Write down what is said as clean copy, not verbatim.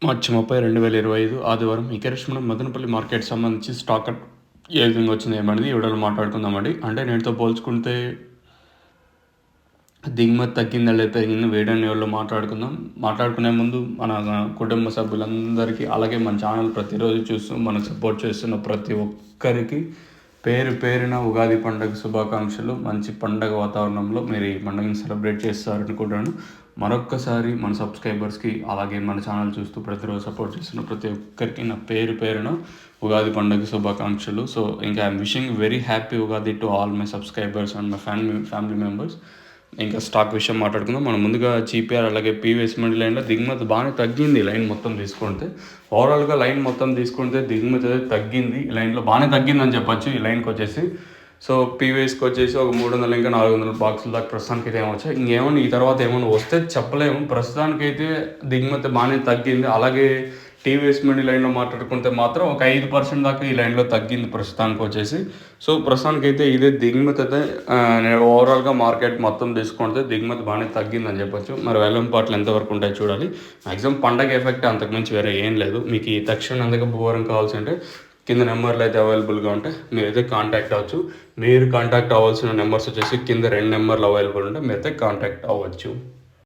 మార్చి 30, 2025 ఆదివారం ఈ కరిష్మా మదనపల్లి మార్కెట్ సంబంధించి స్టాక్ ఏ విధంగా వచ్చింది ఏమనేది ఈ వీడియోలో మాట్లాడుకుందామండి. అంటే నేటితో పోల్చుకుంటే దిగుమతి తగ్గిందా లేదా పెరిగింది వేడని లెవెల్లో మాట్లాడుకునే ముందు మన కుటుంబ సభ్యులందరికీ, అలాగే మన ఛానల్ ప్రతిరోజు చూస్తూ మనకు సపోర్ట్ చేస్తున్న ప్రతి ఒక్కరికి పేరు పేరున ఉగాది పండుగ శుభాకాంక్షలు. మంచి పండగ వాతావరణంలో మీరు ఈ పండుగని సెలబ్రేట్ చేస్తారనుకుంటాను. మరొక్కసారి మన సబ్స్క్రైబర్స్కి, అలాగే మన ఛానల్ చూస్తూ ప్రతిరోజు సపోర్ట్ చేస్తున్న ప్రతి ఒక్కరికి నా పేరు పేరున ఉగాది పండుగ శుభాకాంక్షలు. సో ఇంకా I'm wishing very happy Ugadi to all my subscribers and my family members. ఇంకా స్టాక్ విషయం మాట్లాడుకుందాం. మనం ముందుగా జీపీఆర్ అలాగే పీవీఎస్ఎండి లైన్లో దిగుమతి బాగానే తగ్గింది. లైన్ మొత్తం తీసుకుంటే ఓవరాల్గా లైన్ మొత్తం తీసుకుంటే దిగుమతి అయితే తగ్గింది. ఈ లైన్లో బాగానే తగ్గిందని చెప్పొచ్చు. ఈ లైన్కి వచ్చేసి సో పీవీఎస్కి వచ్చేసి ఒక 300 ఇంకా 400 బాక్సుల దాకా ప్రస్తుతానికి అయితే ఏమొచ్చాయి. ఇంకేమన్నా ఈ తర్వాత ఏమైనా వస్తే చెప్పలేము. ప్రస్తుతానికైతే దిగుమతి బాగానే తగ్గింది. అలాగే టీవీఎస్ మండి లైన్లో మాట్లాడుకుంటే మాత్రం ఒక 5% దాకా ఈ లైన్లో తగ్గింది ప్రస్తుతానికి వచ్చేసి. సో ప్రస్తుతానికైతే ఇదే దిగుమతి అయితే ఓవరాల్గా మార్కెట్ మొత్తం తీసుకుంటే దిగుమతి బాగానే తగ్గిందని చెప్పొచ్చు. మరి వేలంపాట్లు ఎంతవరకు ఉంటాయి చూడాలి. మ్యాక్సిమం పండగ ఎఫెక్ట్ అంతకుమించి వేరే ఏం లేదు. మీకు ఈ తక్షణ అందుకు వివరం కావాల్సి అంటే కింద నెంబర్లు అయితే అవైలబుల్గా ఉంటాయి, మీరైతే కాంటాక్ట్ అవ్వచ్చు. మీరు కాంటాక్ట్ అవ్వాల్సిన నెంబర్స్ వచ్చేసి కింద 2 నెంబర్లు అవైలబుల్ ఉంటాయి, మీరైతే కాంటాక్ట్ అవ్వచ్చు.